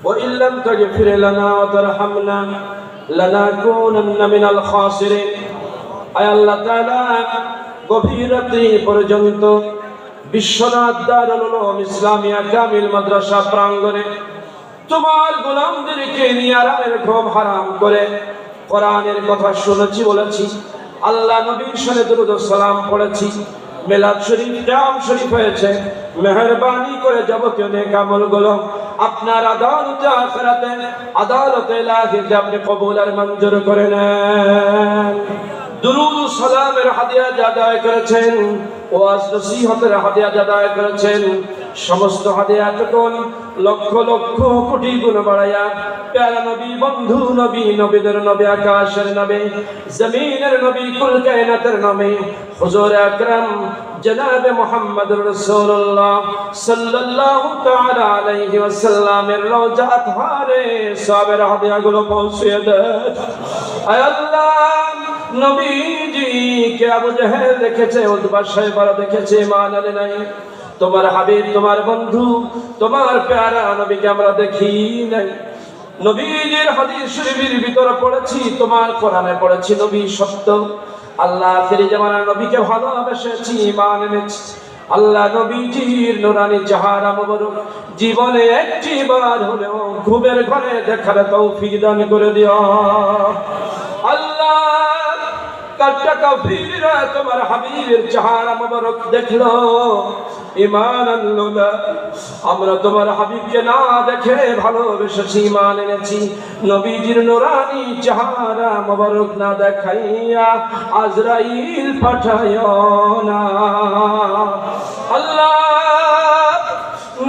وإن لم تغفر لنا وترحمنا لنكونن من الخاسرين আয় আল্লাহ তাআলা গভীর রাত্রি পর্যন্ত বিশ্বনাথ দারুল উলুম ইসলামিয়া কামিল মাদ্রাসা প্রাঙ্গণে তোমার গোলামদেরকে নিয়ে আরামের ঘুম হারাম করে কোরআনের কথা শুনেছি বলেছি, আল্লাহ নবীর সাথে দরুদ ও সালাম পড়েছি, মিলাদ শরীফ জাম শরীফ হয়েছে। মেহেরবানি করে যাবতীয় নেক আমলগুলো আপনার আদালতে আখিরাতে আদালতে ইলাহিতে আপনি কবুল আর মঞ্জুর করে নেন। দুরুদ ও সালামের হাদিয়া আদায় করেছেন, ওয়াজ নসিহতের হাদিয়া আদায় করেছেন, সমস্ত হাদিয়াটুকুন লক্ষ লক্ষ কোটি গুণ বাড়াইয়া প্যারা নবী বন্ধু নবী নবীদের নবী আকাশের নবী জমিনের নবী কুল কায়নাতের নবী হুজুর আকরাম জনাব মুহাম্মদুর রাসূলুল্লাহ সাল্লাল্লাহু তাআলা আলাইহি ওয়াসাল্লামের রওজা আতহারে সবের হাদিয়াগুলো পৌঁছে দেন। আয় আল্লাহ, নবীজি কে আবু জাহেল দেখেছে, উতবা সাইবা দেখেছে, ঈমান আনে নাই। তোমার হাবিব তোমার বন্ধু তোমার প্যারা নবীকে আমরা দেখি নাই। নবীজির হাদিস শরীফের ভিতরে পড়েছি, তোমার কোরআনে পড়েছি নবী সত্য। আল্লাহ আখিরি জামানার নবীকে ভালোবেসেছি, ঈমান এনেছি। আল্লাহ নবীজির নূরানি চেহারা মোবারক জীবনে একটি বার হলেও ঘুমের ঘরে দেখার তৌফিক দান করে দিও আল্লাহ। কাটা কাফিররা তোমার হাবিবের চেহারা মোবারক দেখলো, ঈমান আনলো না। আমরা তোমার হাবিবকে না দেখে ভালোবেসেছি, ঈমান এনেছি। নবীজির নূরানি চেহারা মোবারক না দেখাইয়া আজরাইল পাঠায়ো না আল্লাহ।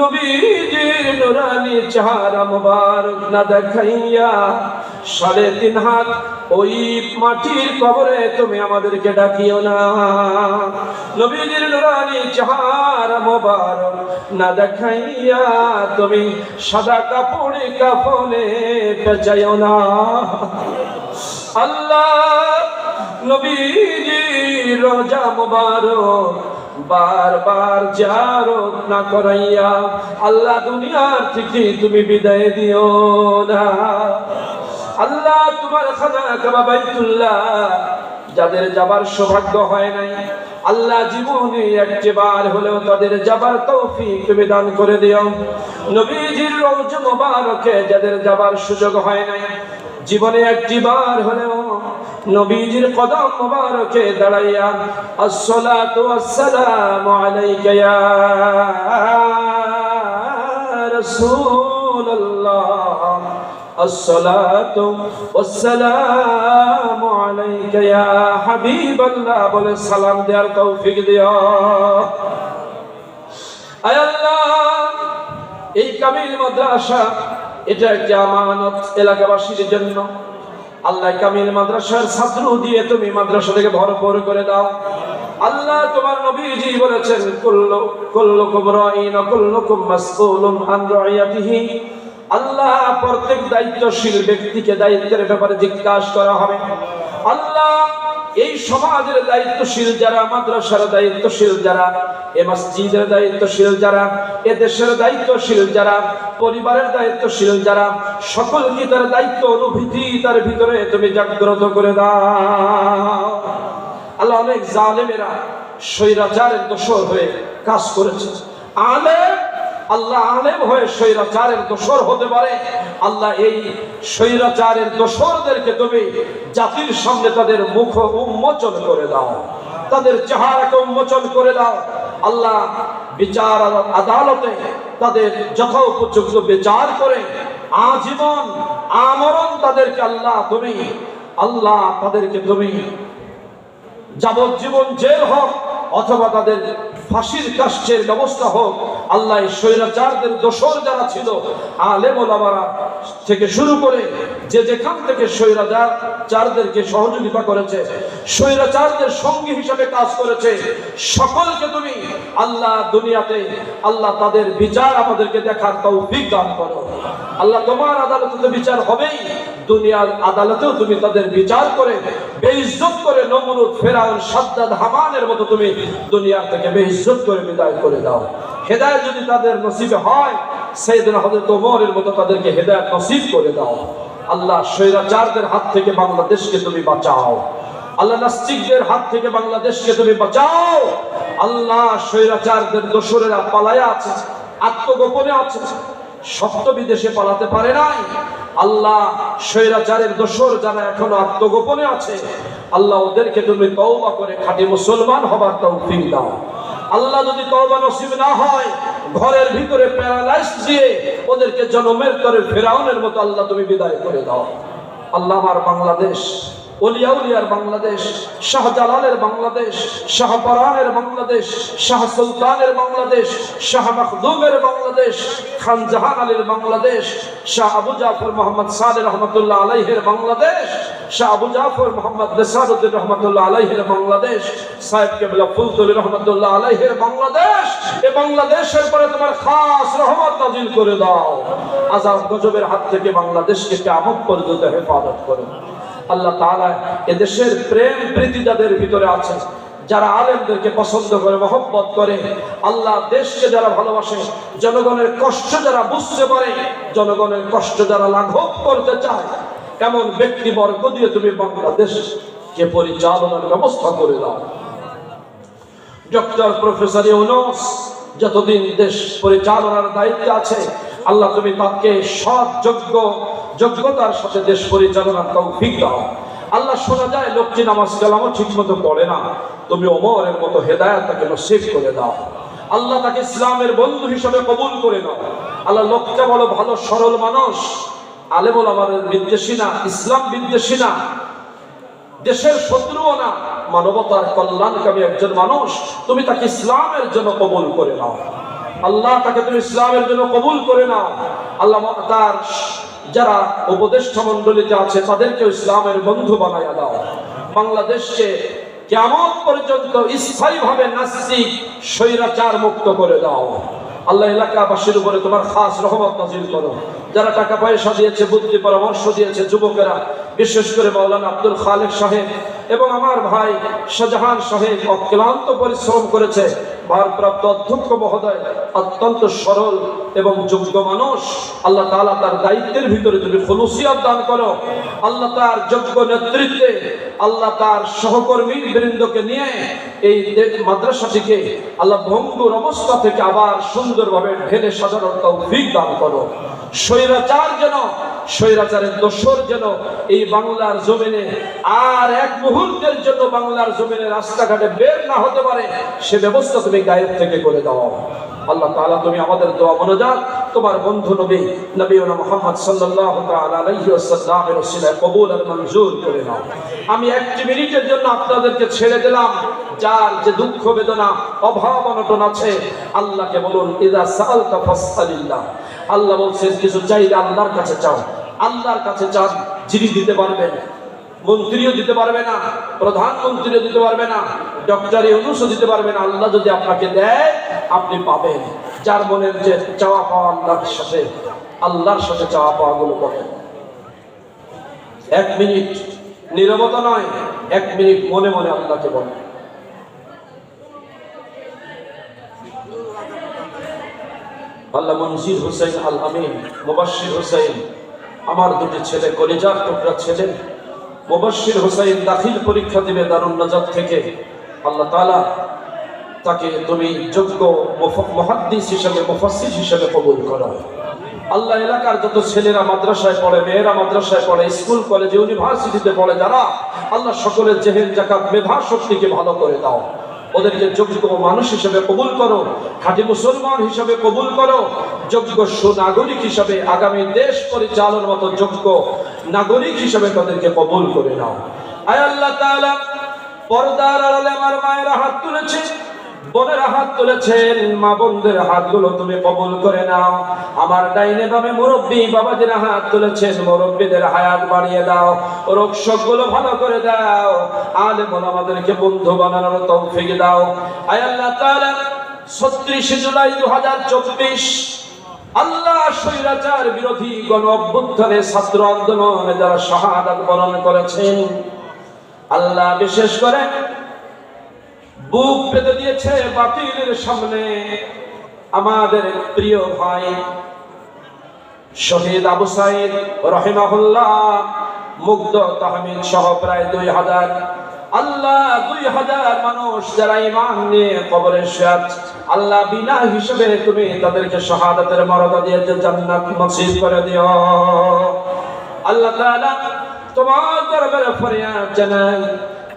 নবীজির নূরানি চেহারা মোবারক না দেখাইয়া 3.5 হাত ওই মাটির কবরে তুমি আমাদেরকে ডাকিও না। নবীজির নূরানি চেহারা মোবারক না দেখাইয়া তুমি সাদা কাপড়ে কাফনে পেঁচাইও না আল্লাহ। নবীজির রওজা মোবারক বারবার জিয়ারত না করাইয়া আল্লাহ দুনিয়ার থেকে তুমি বিদায় দিও না আল্লাহ। তোমার খানা কাবা বাইতুল্লাহ যাদের যাবার সৌভাগ্য হয় নাই আল্লাহ জীবনে একবার হলেও তাদের যাবার তৌফিক তুমি দান করে দিও। নবীজির রওজা মোবারকে যাদের যাবার সুযোগ হয় নাই জীবনে একবার হলেও নবীজির কদম মোবারকে দাঁড়াইয়া আসসালাতু ওয়াসসালামু আলাইকা ইয়া রাসূলুল্লাহ, আসসালাতু ওয়াসসালামু আলাইকা ইয়া হাবিবাল্লাহ বলে সালাম দেওয়ার তৌফিক দিও। আয় আল্লাহ, এই কামিল মাদ্রাসা এটা একটা আমানত এলাকাবাসীর জন্য। আল্লাহ কামিল মাদ্রাসার ছাত্র দিয়ে তুমি মাদ্রাসা থেকে ভরপুর করে দাও আল্লাহ। তোমার নবীজি বলেছেন কুল্লুকুম রাঈন ওয়া কুল্লুকুম মাসউলুন আন রাইয়াতিহি। আল্লাহ প্রত্যেক দায়িত্বশীল ব্যক্তিকে দায়িত্বের ব্যাপারে জিজ্ঞাসা করা হবে। আল্লাহ এই সমাজের দায়িত্বশীল যারা, মাদ্রাসার দায়িত্বশীল যারা, এ মসজিদের দায়িত্বশীল যারা, এ দেশের দায়িত্বশীল যারা, পরিবারের দায়িত্বশীল যারা, সকলকে তার দায়িত্ব অনুভূতি তার ভিতরে তুমি জাগ্রত করে দাও আল্লাহ। অনেক জালেমেরা স্বৈরাচারের দোষর হয়ে কাজ করেছে। আলেম আল্লাহ আলেম হয়ে স্বৈরাচারের দোষর হতে পারে আল্লাহ। এই স্বৈরাচারের দোষরদেরকে তুমি জাতির সামনে তাদের মুখ উন্মোচন করে দাও, তাদের চেহারাকে উন্মোচন করে দাও আল্লাহ। বিচার আদালতে তাদের যথোপযুক্ত বিচার করে আজীবন আমরণ তাদেরকে আল্লাহ তাদেরকে তুমি যাবজ্জীবন জেল হোক অথবা তাদের ফাঁসির কাষ্ঠের ব্যবস্থা হোক আল্লাহ। স্বৈরাচারদের দোষর যারা ছিল আলেম ওলামারা থেকে শুরু করে যে যেখান থেকে স্বৈরাচারদেরকে সহযোগিতা করেছে, স্বৈরাচারদের সঙ্গী হিসেবে কাজ করেছে, সকলকে তুমি আল্লাহ দুনিয়াতে আল্লাহ তাদের বিচার আমাদেরকে দেখার তৌফিক দান করো আল্লাহ। তোমার আদালতে তো বিচার হবেই, দুনিয়ার আদালতেও তুমি তাদের বিচার করে বেইজ্জত করে নমরুদ ফেরাউন সাদ্দাদ হামানের মতো তুমি দুনিয়া থেকে বেইজ্জত করে বিদায় করে দাও। হেদায়েত যদি তাদের নসিবে হয় সাইয়েদনা হযরত ওমরের মতো তাদেরকে হেদায়েত নসিব করে দাও। আল্লাহ স্বৈরাচারদের হাত থেকে বাংলাদেশকে তুমি বাঁচাও। আল্লাহ নাস্তিকদের হাত থেকে বাংলাদেশকে তুমি বাঁচাও। আল্লাহ স্বৈরাচারদের দোসরেরা পালায়া আছে, আত্মগোপনে আছে, সপ্ত বিদেশে পালাতে পারে নাই। আল্লাহ স্বৈরাচারের দোসর যারা এখনো আত্মগোপনে আছে, আল্লাহ ওদেরকে তুমি তওবা করে খাঁটি মুসলমান হবার তৌফিক দাও। আল্লাহ যদি তওবা নসিব না হয়, ঘরের ভিতরে প্যারালাইজ দিয়ে ওদেরকে জনমের তরে ফেরাউনের মতো আল্লাহ তুমি বিদায় করে দাও। আল্লাহ আমার বাংলাদেশ, ওলিয়া উলিয়ার বাংলাদেশ, শাহজালালের বাংলাদেশ, শাহপরানের বাংলাদেশ, শাহ সুলতানের বাংলাদেশ, শাহ মখদুমের বাংলাদেশ, খান জাহান আলীর বাংলাদেশ, শাহ আবু জাফর মোহাম্মদ সালেহ রহমতুল্লাহ আলাইহির বাংলাদেশ, শাহ আবু জাফর মোহাম্মদ নেসারউদ্দিন রহমতুল্লাহ আলাইহির বাংলাদেশ, সাহেব কেবলা ফুলতুলি রহমতুল্লাহ আলাইহির বাংলাদেশ। এই বাংলাদেশের পরে তোমার খাস রহমত নাজিল করে দাও। আযাব গজবের হাত থেকে বাংলাদেশকে কিয়ামত পর্যন্ত হেফাজত করো। আল্লাহ তাআলা এদেশের প্রেম প্রীতি যাদের ভিতরে আছে, যারা আলেমদেরকে পছন্দ করে, মহব্বত করে, আল্লাহ দেশকে যারা ভালোবাসে, জনগণের কষ্ট যারা বুঝতে পারে, জনগণের কষ্ট যারা লাঘব করতে চায়, এমন ব্যক্তিবর্গ দিয়ে তুমি বাংলাদেশকে পরিচালনার ব্যবস্থা করে দাও। ডক্টর প্রফেসর ইউনূস যতদিন দেশ পরিচালনার দায়িত্বে আছে, আল্লাহ তুমি তাকে সৎ যোগ্যতার সাথে দেশ পরিচালনার তৌফিক দাও। আল্লাহ শোনা যায় লোকটি নামাজ কালামও ঠিক মতো পড়ে না, তুমি ওমরের মতো হেদায়েত তাকে নসিব করে দাও। আল্লাহ তাকে ইসলামের বন্ধু হিসেবে কবুল করে নাও। আল্লাহ লোকটা বড় ভালো সরল মানুষ, আলেম ওলামাদের বিদ্বেষী না, ইসলাম বিদ্বেষী না, দেশের শত্রুও না, মানবতার কল্যাণকামী একজন মানুষ। তুমি তাকে ইসলামের জন্য কবুল করে নাও। আল্লাহ তাকে তুমি ইসলামের জন্য কবুল করে নাও। আল্লাহ তার যারা উপদেষ্টা মণ্ডলীতে আছে তাদেরকে ইসলামের বন্ধু বানাইয়া দাও। বাংলাদেশকে কিয়ামত পর্যন্ত স্থায়ীভাবে নাস্তিক স্বৈরাচার মুক্ত করে দাও। আল্লাহ এলাকাবাসীর উপরে তোমার খাস রহমত নাজিল করো। যারা টাকা পয়সা দিয়েছে, বুদ্ধি পরামর্শ দিয়েছে, যুবকেরা, বিশেষ করে মাওলানা আব্দুল খালেক সাহেব এবং আমার ভাই শাহজাহান সাহেব অক্লান্ত পরিশ্রম করেছে। ভারপ্রাপ্ত অধ্যক্ষ মহোদয় অত্যন্ত সরল এবং যোগ্য মানুষ। আল্লাহ তাআলা তার দায়িত্বের ভিতরে তুমি খুলুসিয়ত দান করো। আল্লাহ তার যোগ্য নেতৃত্বে, আল্লাহ তার সহকর্মী বৃন্দকে নিয়ে এই মাদ্রাসাটিকে আল্লাহ ভঙ্গুর অবস্থা থেকে আবার সুন্দরভাবে ঢেলে সাজানোর তৌফিক দান করো। স্বৈরাচারের দোসর যেন এই বাংলার জমিনে আর এক মুহূর্তের জন্য বাংলার জমিনে রাস্তাঘাটে বের না হতে পারে, সে ব্যবস্থা তুমি গায়েব থেকে করে দাও। আল্লাহ তাআলা তুমি আমাদের দোয়া মনোজাত তোমার বন্ধু নবীনা মুহাম্মদ সাল্লাল্লাহু তাআলা আলাইহি ওয়াসাল্লামের ওসিলায় কবুল আর মঞ্জুর করে নাও। আমি একটি মিনিটের জন্য আপনাদেরকে ছেড়ে দিলাম। যার যে দুঃখ বেদনা, অভাব অনটন আছে, আল্লাহকে বলুন ইযা সাআলতা ফাসআলিল্লাহ। আল্লাহ বলছেন কিছু চাইলে আল্লাহর কাছে চাও। আল্লাহর কাছে চান, যিনি দিতে পারবেন। মন্ত্রীও দিতে পারবে না, প্রধানমন্ত্রীও দিতে পারবে না, ডক্টর ইউনূসও দিতে পারবে না। আল্লাহ যদি আপনাকে দেয়, আপনি পাবেন। যার মনের যে চাওয়া পাওয়া আল্লাহর সাথে চাওয়া পাওয়া গুলো করেন। 1 মিনিট নীরবতা নয়, 1 মিনিট মনে মনে আল্লাহকে বলেন। আল্লাহ মনজির হোসেন আল আমিন, মুবাশশির হোসেন, আমার দুটি ছেলে, কলিজার টুকরা ছেলে। মুবাশশির হোসেন দাখিল পরীক্ষা দিবে দারুন নাজাত থেকে। আল্লাহ তাআলা তাকে তুমি যোগ্য মুহাদ্দিস হিসেবে, মুফাসসির হিসেবে কবুল করো। আল্লাহ এলাকার যত ছেলেরা মাদ্রাসায় পড়ে, মেয়েরা মাদ্রাসায় পড়ে, স্কুল কলেজে ইউনিভার্সিটিতে পড়ে যারা, আল্লাহ সকলের জেহেন জাকাত মেধা শক্তিকে ভালো করে দাও। ওদেরকে যোগ্য মানুষ হিসেবে কবুল করো, খাঁটি মুসলমান হিসেবে কবুল করো, যোগ্য সুনাগরিক হিসেবে আগামী দেশ পরিচালনার মতো যোগ্য নাগরিক হিসেবে তাদেরকে কবুল করে নাও। আয় আল্লাহ তাআলা, পর্দার আড়ালে আমার মায়েরা হাত তুলেছে, বোনেরা হাত তুলেছেন, মা বোনদের হাতগুলো তুমি কবুল করে নাও। আমার ডাইনে বামে মুরব্বী বাবাজিরা হাত তুলেছেন, মুরব্বীদের হায়াত বাড়িয়ে দাও, রোগ শোকগুলো ভালো করে দাও, আলেম ওলামাদেরকে বন্ধু বানানোর তৌফিক দাও। আয় আল্লাহ তাআলা, ৩৬ জুলাই ২০২৪ আল্লাহ স্বৈরাচার বিরোধী গণ অভ্যুত্থানে ছাত্র আন্দোলনে যারা শাহাদাত বরণ করেছেন, আল্লাহ বিশেষ করে বুক পেতে দিয়েছে বাতিলের সামনে আমাদের প্রিয় ভাই শহীদ আবু সাইদ রাহিমাহুল্লাহ, মুগ্ধ তাহমিদ সহ প্রায় 2000, আল্লাহ 2000 মানুষ যারা ঈমান নিয়ে কবরে শুয়ে আছে, আল্লাহ বিনা হিসাবে তুমি তাদেরকে শাহাদাতের মর্যাদা দিয়ে জান্নাত নসিব করে দিও। আল্লাহ তাআলা তোমার দরবারে ফরিয়াদ জানাই,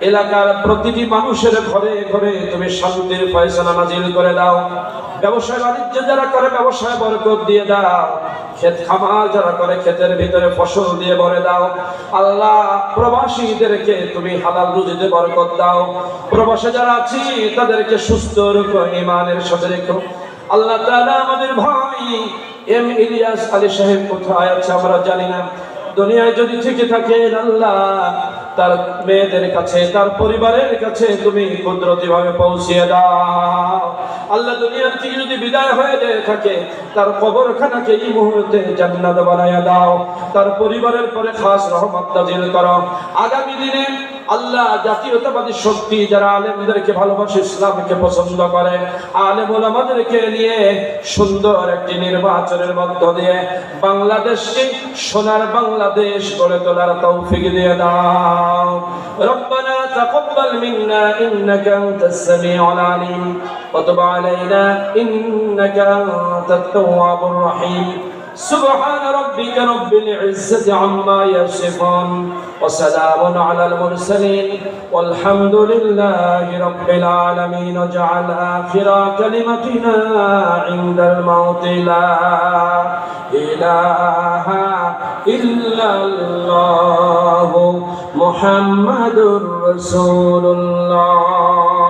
এলাকার প্রতিটি মানুষের ঘরে ঘরে তুমি শান্তির ফয়সালা নাজিল করে দাও। ব্যবসায় বাণিজ্য যারা করে ব্যবসায় বরকত দিয়ে দাও। ক্ষেত খামার যারা করে ক্ষেতের ভিতরে ফসল দিয়ে ভরে দাও। আল্লাহ প্রবাসীদেরকে তুমি হালাল রুজিতে বরকত দাও। প্রবাসে যারা আছি তাদেরকে সুস্থ রেখো, ঈমানের সাথে রেখো। আল্লাহ তাআলা আমাদের ভাই এম ইলিয়াস আলী সাহেব কোথায় আছে আমরা জানি না, দুনিয়ায় যদি থেকে থাকেন আল্লাহ তার মেয়েদের কাছে, তার পরিবারের কাছে তুমি কুদরতি ভাবে পৌঁছিয়ে দাও। আল্লাহ দুনিয়ার থেকে যদি বিদায় হয়ে যায় থাকে, তার কবরখানাকে এই মুহূর্তে জান্নাত বানায়া দাও। তার পরিবারের পরে খাস রহমত নাজিল করো। আগামী দিনে আল্লাহ জাতীয়তাবাদী শক্তি যারা আলেমদেরকে ভালোবাসে, ইসলামকে পছন্দ করে, আলেম ওলামাদেরকে নিয়ে সুন্দর একটি নির্বাচনের মধ্য দিয়ে বাংলাদেশকে সোনার বাংলাদেশ গড়ে তোলার তৌফিক দিয়ে দাও। রব্বানা তাকাব্বাল মিন্না ইন্নাকা আনতাস সামিউল আলিম ওয়া তুব আলাইনা ইন্নাকা আনতাত তাওয়াবুর রহিম। سبحان ربك رب العزة عما يصفون وسلام على المرسلين والحمد لله رب العالمين. واجعل آخر كلمتنا عند الموت لا إله إلا الله محمد رسول الله.